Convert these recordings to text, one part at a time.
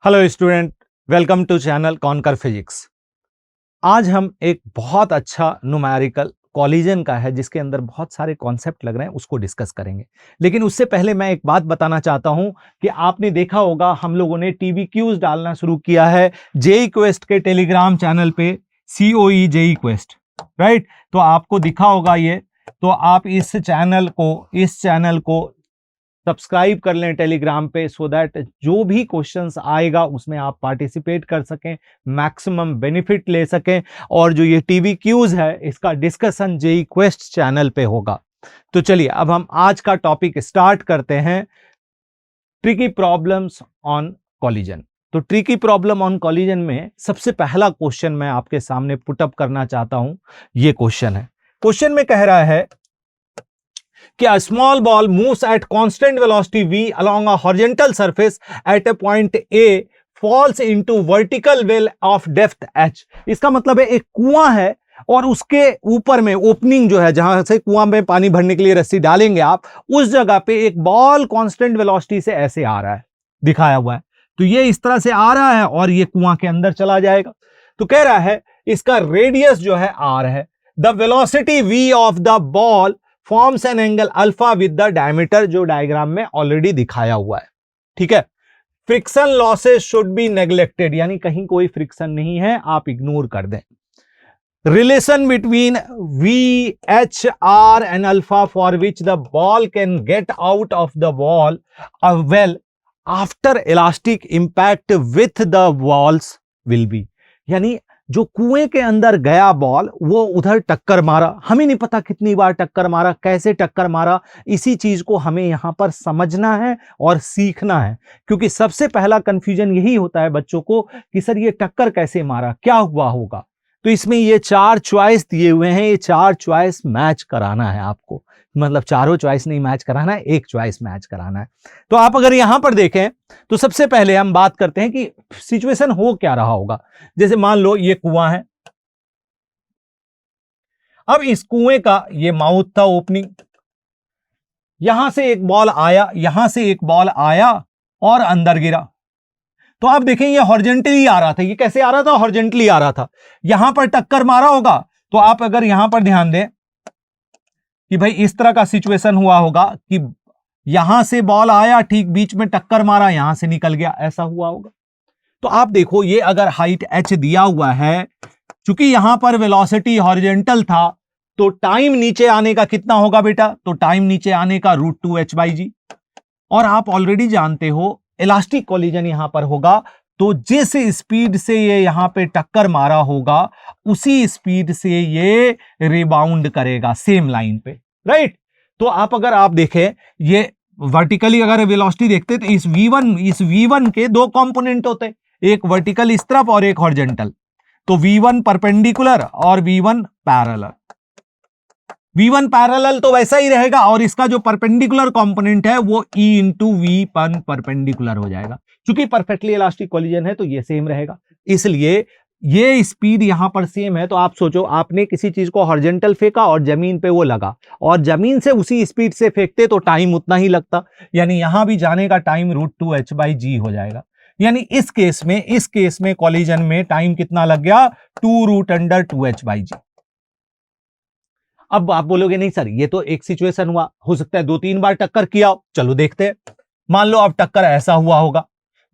Hello student, welcome to channel conquer physics. आज हम एक बहुत अच्छा न्यूमेरिकल कॉलिजन का है जिसके अंदर बहुत सारे कॉन्सेप्ट लग रहे हैं, उसको डिस्कस करेंगे। लेकिन उससे पहले मैं एक बात बताना चाहता हूं कि आपने देखा होगा हम लोगों ने टीवी क्यूज डालना शुरू किया है जेई क्वेस्ट के टेलीग्राम चैनल पे, COE जेई क्वेस्ट, राइट। तो आपको दिखा होगा ये, तो आप इस चैनल को सब्सक्राइब कर लें टेलीग्राम पे, सो दैट जो भी क्वेश्चंस आएगा उसमें आप पार्टिसिपेट कर सकें, मैक्सिमम बेनिफिट ले सकें। और जो ये टीवी क्यूज है इसका डिस्कशन जेई क्वेस्ट चैनल पे होगा। तो चलिए अब हम आज का टॉपिक स्टार्ट करते हैं, ट्रिकी प्रॉब्लम्स ऑन कॉलिजन। तो ट्रिकी प्रॉब्लम ऑन कॉलिजन में सबसे पहला क्वेश्चन मैं आपके सामने पुटअप करना चाहता हूं। ये क्वेश्चन है, क्वेश्चन में कह रहा है कि a small ball moves at constant velocity v along a horizontal surface at a point A falls into vertical well of depth h। इसका मतलब है एक कुआं है और उसके ऊपर में ओपनिंग जो है, जहां से कुआं में पानी भरने के लिए रस्सी डालेंगे आप, उस जगह पे एक बॉल कांस्टेंट वेलोसिटी से ऐसे आ रहा है, दिखाया हुआ है। तो ये इस तरह से आ रहा है और ये कुआं के अंदर चला जाएगा। तो कह रहा है इसका रेडियस जो है r है। The velocity v of the ball forms an angle alpha with the diameter, जो डायग्राम में ऑलरेडी दिखाया हुआ है, ठीक है। Friction losses should be neglected, यानी कहीं कोई फ्रिक्शन नहीं है, आप इग्नोर कर दें। Relation between V H R and alpha for which the ball can get out of the wall well after elastic impact with the walls will be, यानी जो कुएं के अंदर गया बॉल वो उधर टक्कर मारा, हमें नहीं पता कितनी बार टक्कर मारा, कैसे टक्कर मारा, इसी चीज को हमें यहां पर समझना है और सीखना है। क्योंकि सबसे पहला कंफ्यूजन यही होता है बच्चों को कि सर ये टक्कर कैसे मारा, क्या हुआ होगा। तो इसमें ये 4 चॉइस दिए हुए हैं, ये 4 चॉइस मैच कराना है आपको, मतलब चारों चॉइस नहीं मैच कराना है, एक चॉइस मैच कराना है। तो आप अगर यहां पर देखें तो सबसे पहले हम बात करते हैं कि सिचुएशन हो क्या रहा होगा। जैसे मान लो ये कुआं है, अब इस कुएं का ये माउथ था, ओपनिंग, यहां से एक बॉल आया, यहां से एक बॉल आया और अंदर गिरा। तो आप देखें ये हॉरिजॉन्टली आ रहा था, ये कैसे आ रहा था, हॉरिजॉन्टली आ रहा था, यहां पर टक्कर मारा होगा। तो आप अगर यहां पर ध्यान दें कि भाई इस तरह का सिचुएशन हुआ होगा कि यहां से बॉल आया, ठीक बीच में टक्कर मारा, यहां से निकल गया, ऐसा हुआ होगा। तो आप देखो ये अगर हाइट h दिया हुआ है, चूंकि यहां पर वेलोसिटी हॉरिजॉन्टल था, तो टाइम नीचे आने का कितना होगा बेटा, तो टाइम नीचे आने का √2h/g। और आप ऑलरेडी जानते हो इलास्टिक कॉलिजन यहां पर होगा, तो जिस स्पीड से ये यहां पे टक्कर मारा होगा उसी स्पीड से ये रिबाउंड करेगा सेम लाइन पे, राइट। तो अगर आप देखें ये वर्टिकली अगर वेलोसिटी देखते तो इस V1 के 2 कंपोनेंट होते, एक वर्टिकल इस तरफ और एक हॉरिजॉन्टल। तो V1 परपेंडिकुलर और V1 पैरेलल। V1 पैरेलल तो वैसा ही रहेगा और इसका जो परपेंडिकुलर कंपोनेंट है वो E इंटू V1 परपेंडिकुलर हो जाएगा। क्योंकि परफेक्टली इलास्टिक कॉलिजन है तो ये सेम रहेगा, इसलिए ये स्पीड यहां पर सेम है। तो आप सोचो आपने किसी चीज को हॉरिजॉन्टल फेंका और जमीन पे वो लगा, और जमीन से उसी स्पीड से फेंकते तो टाइम उतना ही लगता, यानी यहां भी जाने का टाइम √2h/g हो जाएगा। यानी इस केस में कॉलिजन में टाइम कितना लग गया, 2√2h/g। अब आप बोलोगे नहीं सर ये तो एक सिचुएशन हुआ, हो सकता है 2-3 बार टक्कर किया, चलो देखते हैं। मान लो अब टक्कर ऐसा हुआ होगा,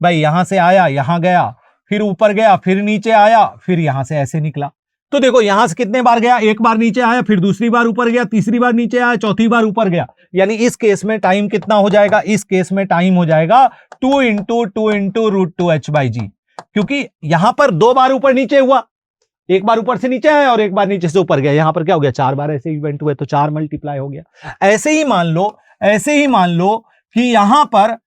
भाई यहां से आया, यहां गया, फिर ऊपर गया, फिर नीचे आया, फिर यहां से ऐसे निकला। तो देखो यहां से कितने बार गया, एक बार नीचे आया, फिर दूसरी बार ऊपर गया, तीसरी बार नीचे आया, चौथी बार ऊपर गया। यानी इस केस में टाइम कितना हो जाएगा, इस केस में टाइम हो जाएगा 2 इंटू √2h/g। क्योंकि यहां पर 2 बार ऊपर नीचे हुआ, एक बार ऊपर से नीचे आया और एक बार नीचे से ऊपर गया, यहां पर क्या हो गया, 4 बार ऐसे इवेंट हुए, तो 4 मल्टीप्लाई हो गया। ऐसे ही मान लो कि यहां पर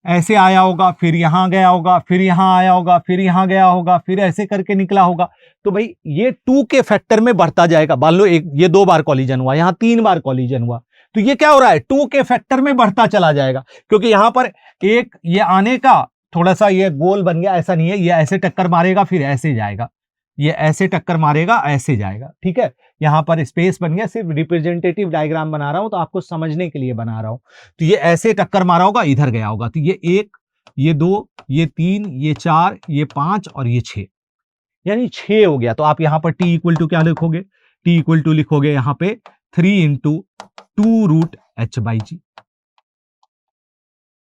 ऐसे आया होगा, फिर यहां गया होगा, फिर यहां आया होगा, फिर यहां गया होगा, फिर ऐसे करके निकला होगा। तो भाई ये 2 के फैक्टर में बढ़ता जाएगा। मान लो ये 2 बार कॉलिजन हुआ, यहां 3 बार कॉलिजन हुआ, तो ये क्या हो रहा है, 2 के फैक्टर में बढ़ता चला जाएगा। क्योंकि यहां पर एक ये आने का थोड़ा सा ये गोल बन गया, ऐसा नहीं है, ये ऐसे टक्कर मारेगा फिर ऐसे जाएगा, ये ऐसे टक्कर मारेगा ऐसे जाएगा, ठीक है। यहां पर स्पेस बन गया, सिर्फ रिप्रेजेंटेटिव डायग्राम बना रहा हूं तो आपको समझने के लिए बना रहा हूं। तो ये ऐसे टक्कर मारा होगा, इधर गया होगा, तो ये 1 ये 2, ये 3, ये 4, ये 5 और ये 6, यानी 6 हो गया। तो आप यहां पर t इक्वल टू क्या लिखोगे? t इक्वल टू लिखोगे यहां पे 3 इंटू 2√h/g।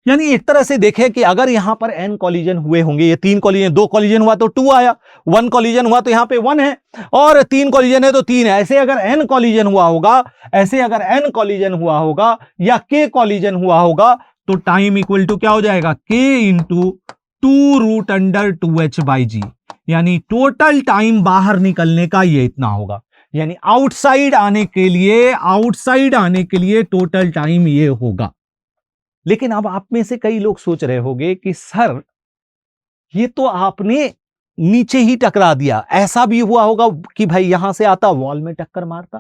यानी एक तरह से देखें कि अगर यहां पर n कॉलिजन हुए होंगे, ये 3 कॉलिजन, 2 कॉलिजन हुआ तो 2 आया, 1 कॉलिजन हुआ तो यहां पे 1 है, और 3 कॉलिजन है तो 3 है। ऐसे अगर n कॉलिजन हुआ होगा, ऐसे अगर n कॉलिजन हुआ होगा या k कॉलिजन हुआ होगा, तो टाइम इक्वल टू क्या हो जाएगा? k into 2√2h/g। यानी टोटल टाइम बाहर निकलने का ये इतना होगा। यानी आउटसाइड आने के लिए टोटल टाइम ये होगा। लेकिन अब आप में से कई लोग सोच रहे होंगे कि सर ये तो आपने नीचे ही टकरा दिया, ऐसा भी हुआ होगा कि भाई यहां से आता वॉल में टक्कर मारता।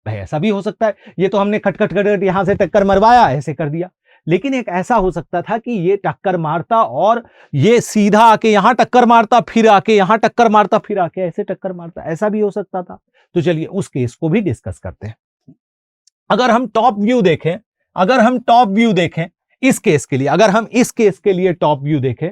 भाई ऐसा भी हो सकता है, ये तो हमने खटखट खटखट यहां से टक्कर मरवाया, ऐसे कर दिया। लेकिन एक ऐसा हो सकता था कि ये टक्कर मारता और ये सीधा आके यहां टक्कर मारता, फिर आके यहां टक्कर मारता, फिर आके ऐसे टक्कर मारता, ऐसा भी हो सकता था। तो चलिए उस केस को भी डिस्कस करते हैं। अगर हम टॉप व्यू देखें इस केस के लिए, अगर हम इस केस के लिए टॉप व्यू देखें,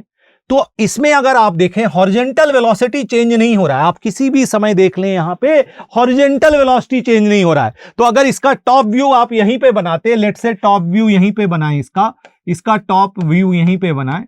तो इसमें अगर आप देखें हॉरिजॉन्टल वेलोसिटी चेंज नहीं हो रहा है। आप किसी भी समय देख लें, यहां पे हॉरिजॉन्टल वेलोसिटी चेंज नहीं हो रहा है। तो अगर इसका टॉप व्यू आप यहीं पे बनाते, लेट्स से टॉप व्यू यहीं पे बनाएं, इसका टॉप व्यू यहीं पे बनाएं,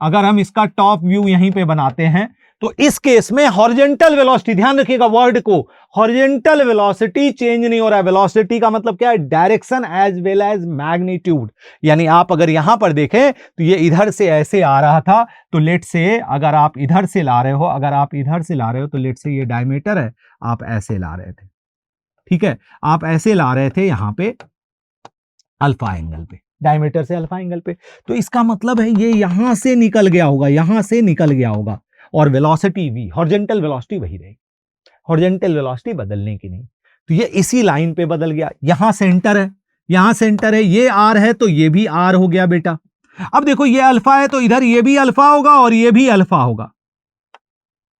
अगर हम इसका टॉप व्यू यहीं पे बनाते हैं, तो इस केस में हॉरिजॉन्टल वेलोसिटी, ध्यान रखिएगा वर्ड को, हॉरिजॉन्टल वेलोसिटी चेंज नहीं हो रहा है। वेलोसिटी का मतलब क्या है? Direction as well as magnitude. यानी आप अगर यहां पर देखें तो ये इधर से ऐसे आ रहा था, तो लेट से अगर आप इधर से ला रहे हो, तो लेट से ये डायमीटर है, आप ऐसे ला रहे थे, ठीक है, आप ऐसे ला रहे थे यहां पे अल्फा एंगल पे, डायमीटर से अल्फा एंगल पे। तो इसका मतलब है ये यहां से निकल गया होगा, और वेलोसिटी भी, हॉरिजॉन्टल वेलोसिटी वही रहेगी, हॉरिजॉन्टल वेलोसिटी बदलने की नहीं। तो ये इसी लाइन पे बदल गया। यहां सेंटर है, ये आर है तो ये भी आर हो गया बेटा। अब देखो ये अल्फा है तो इधर ये भी अल्फा होगा और ये भी अल्फा होगा।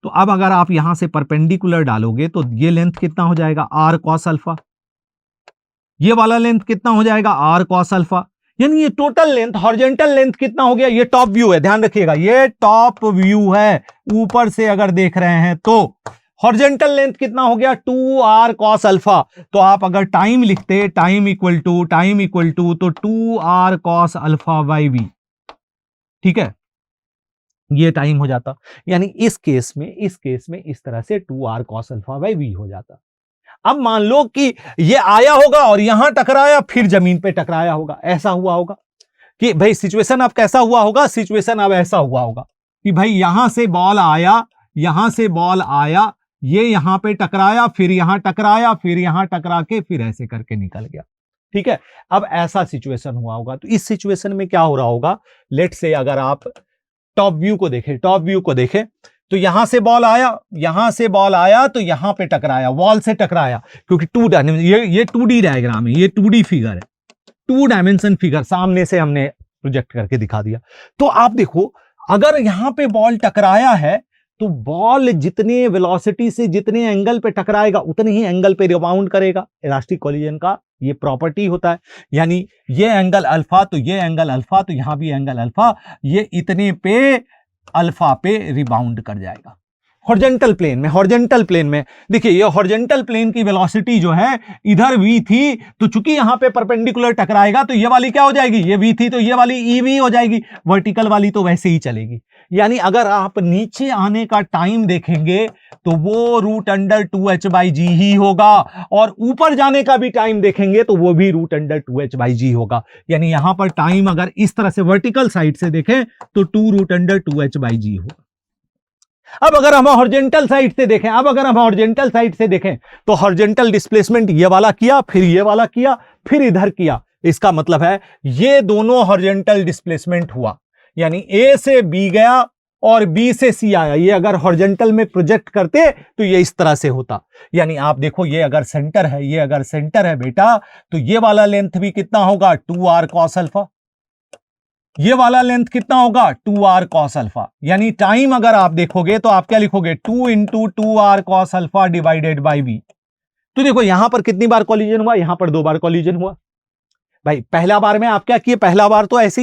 तो अब अगर आप यहां से परपेंडिकुलर डालोगे तो ये लेंथ कितना हो जाएगा? R cos alpha. ये वाला लेंथ कितना हो जाएगा? R cos alpha. यानी ये टोटल लेंथ, हॉरिजॉन्टल लेंथ कितना हो गया? ये टॉप व्यू है, ध्यान रखिएगा ये टॉप व्यू है, ऊपर से अगर देख रहे हैं तो हॉरिजॉन्टल लेंथ कितना हो गया? 2r cos alpha. तो आप अगर टाइम लिखते, टाइम इक्वल टू तो 2r cos alpha by v, ठीक है, ये टाइम हो जाता। यानी इस केस में इस तरह से 2r cos alpha by v हो जाता। अब मान लो कि ये आया होगा और यहां टकराया, फिर जमीन पे टकराया होगा, ऐसा हुआ होगा कि भाई सिचुएशन अब कैसा हुआ होगा? सिचुएशन अब ऐसा हुआ होगा कि भाई यहां से बॉल आया, ये यहां पे टकराया, फिर यहां टकराया, फिर यहां टकरा के फिर ऐसे करके निकल गया, ठीक है। अब ऐसा सिचुएशन हुआ होगा। तो इस सिचुएशन में क्या हो रहा होगा? लेट से अगर आप टॉप व्यू को देखें तो यहां से बॉल आया तो यहां पे टकराया, वॉल से टकराया, क्योंकि ये 2D डायग्राम है, ये 2D फिगर है, 2 डायमेंशन फिगर सामने से हमने प्रोजेक्ट करके दिखा दिया। तो आप देखो अगर यहां पे बॉल टकराया है तो बॉल जितने वेलोसिटी से जितने एंगल पे टकराएगा उतने ही एंगल पे रिबाउंड करेगा। इलास्टिक कोलिजन का ये प्रॉपर्टी होता है। यानी ये एंगल अल्फा तो ये एंगल अल्फा, तो यहां भी एंगल अल्फा, ये इतने पे अल्फा पे रिबाउंड कर जाएगा। हॉरिजॉन्टल प्लेन में देखिए ये हॉरिजॉन्टल प्लेन की वेलोसिटी जो है इधर v थी, तो चूंकि यहां पे परपेंडिकुलर टकराएगा तो ये वाली क्या हो जाएगी? ये v थी तो ये वाली ev हो जाएगी, वर्टिकल वाली तो वैसे ही चलेगी। यानी अगर आप नीचे आने का टाइम देखेंगे तो वो √2h/g ही होगा, और ऊपर जाने का भी टाइम देखेंगे तो वो भी √2h/g होगा। यानी यहां पर टाइम अगर इस तरह से वर्टिकल साइड से देखें तो 2√2h/g होगा। अब अगर हम हॉरिजॉन्टल साइड से देखें तो हॉरिजॉन्टल डिस्प्लेसमेंट ये वाला किया, फिर ये वाला किया, फिर इधर किया। इसका मतलब है ये दोनों हॉरिजॉन्टल डिस्प्लेसमेंट हुआ। यानी A से B गया और B से C आया। ये अगर हॉरिजॉन्टल में प्रोजेक्ट करते तो ये इस तरह से होता। यानी आप देखो ये अगर सेंटर है बेटा, तो ये वाला लेंथ भी कितना होगा? 2r cos alpha. ये वाला लेंथ कितना होगा? 2r cos alpha. यानी टाइम अगर आप देखोगे तो आप क्या लिखोगे? 2 into 2r cos alpha divided by v। तो देखो यहां पर कितनी बार कॉलिजन हुआ? यहां पर 2 बार कॉलिजन हुआ। भाई पहला बार में आप क्या किए, पहला बार तो ऐसे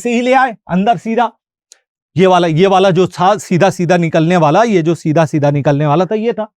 ही ले आए अंदर सीधा, ये वाला जो था सीधा सीधा निकलने वाला, ये जो सीधा सीधा निकलने वाला था ये था।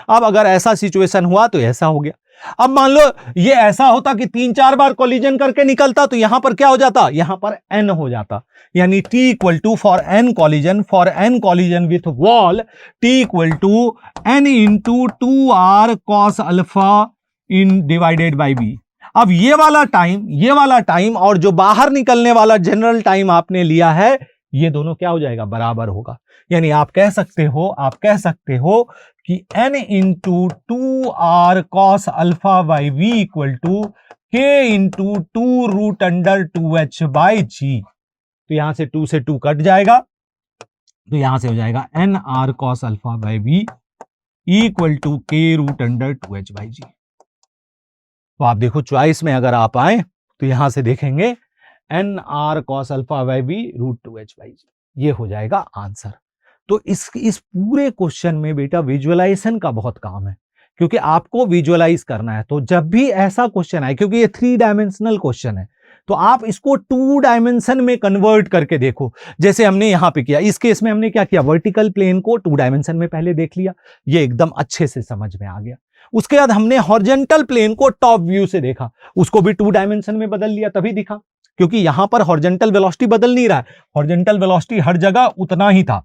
अब अगर ऐसा सिचुएशन हुआ तो ऐसा हो गया। अब मान लो ये ऐसा होता कि 3-4 बार कोलिजन करके निकलता, तो यहां पर क्या हो जाता, यहां पर n हो जाता, यानी t equal to four n collision with wall t equal to n into 2r cos alpha इन डिवाइडेड बाई b। अब ये वाला टाइम और जो बाहर निकलने वाला जनरल टाइम आपने लिया है, ये दोनों क्या हो जाएगा, बराबर होगा। यानी आप कह सकते हो कि n into 2r cos alpha by v equal to k into 2 root under 2h by g। तो यहां से 2 से 2 कट जाएगा, तो यहां से हो जाएगा nr cos alpha by v equal to k root under 2h by g। तो आप देखो चॉइस में अगर आप आए तो यहां से देखेंगे nr cos alpha by v root 2h by g, ये हो जाएगा आंसर। तो इस पूरे क्वेश्चन में बेटा विजुअलाइजेशन का बहुत काम है, क्योंकि आपको विजुअलाइज करना है। तो जब भी ऐसा क्वेश्चन आए, क्योंकि ये 3 डायमेंशनल क्वेश्चन है, तो आप इसको 2 डायमेंशन में कन्वर्ट करके देखो, जैसे हमने यहां पे किया। इस केस में हमने क्या किया, वर्टिकल प्लेन को 2 डायमेंशन में पहले देख लिया, ये एकदम अच्छे से समझ में आ गया। उसके बाद हमने हॉरिजॉन्टल प्लेन को टॉप व्यू से देखा, उसको भी 2 डायमेंशन में बदल लिया, तभी दिखा, क्योंकि यहां पर हॉरिजॉन्टल वेलोसिटी बदल नहीं रहा है, हॉरिजॉन्टल वेलोसिटी हर जगह उतना ही था,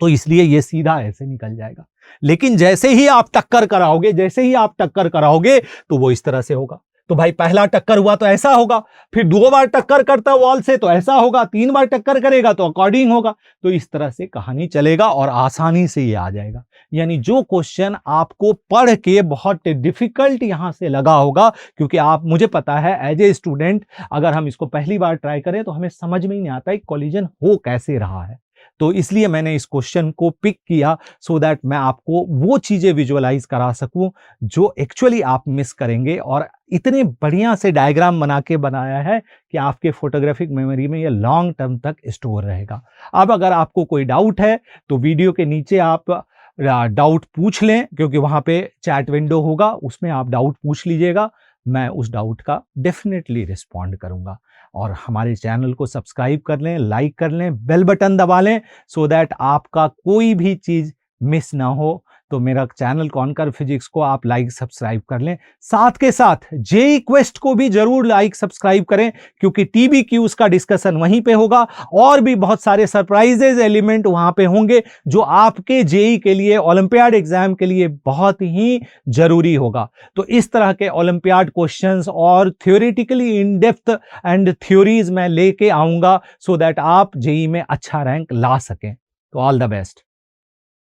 तो इसलिए ये सीधा ऐसे निकल जाएगा। लेकिन जैसे ही आप टक्कर कराओगे तो वो इस तरह से होगा। तो भाई पहला टक्कर हुआ तो ऐसा होगा, फिर 2 बार टक्कर करता वॉल से तो ऐसा होगा, 3 बार टक्कर करेगा तो अकॉर्डिंग होगा। तो इस तरह से कहानी चलेगा और आसानी से ये आ जाएगा। यानी जो क्वेश्चन आपको पढ़ के बहुत डिफिकल्ट यहां से लगा होगा, क्योंकि मुझे पता है एज ए स्टूडेंट अगर हम इसको पहली बार ट्राई करें तो हमें समझ में ही नहीं आता है कोलिजन हो कैसे रहा है। तो इसलिए मैंने इस क्वेश्चन को पिक किया सो दैट मैं आपको वो चीजें विजुअलाइज करा सकूं जो एक्चुअली आप मिस करेंगे, और इतने बढ़िया से डायग्राम बना के बनाया है कि आपके फोटोग्राफिक मेमोरी में ये लॉन्ग टर्म तक स्टोर रहेगा। अब अगर आपको कोई डाउट है तो वीडियो के नीचे आप डाउट पूछ लें, क्योंकि वहां पे चैट विंडो होगा, उसमें आप डाउट पूछ लीजिएगा, मैं उस डाउट का डेफिनेटली रिस्पॉन्ड करूंगा। और हमारे चैनल को सब्सक्राइब कर लें, लाइक कर लें, बेल बटन दबा लें, सो दैट आपका कोई भी चीज मिस ना हो। तो मेरा चैनल कॉनकर फिजिक्स को आप लाइक सब्सक्राइब कर लें, साथ के साथ जेईई क्वेस्ट को भी जरूर लाइक सब्सक्राइब करें, क्योंकि TBQs का डिस्कशन वहीं पे होगा और भी बहुत सारे सरप्राइजेज एलिमेंट वहां पे होंगे जो आपके जेईई के लिए, ओलंपियाड एग्जाम के लिए बहुत ही जरूरी होगा। तो इस तरह के ओलंपियाड क्वेश्चंस और theoretically in depth and theories मैं लेके आऊंगा, सो दैट आप जेईई में अच्छा रैंक ला सकें। तो ऑल द बेस्ट।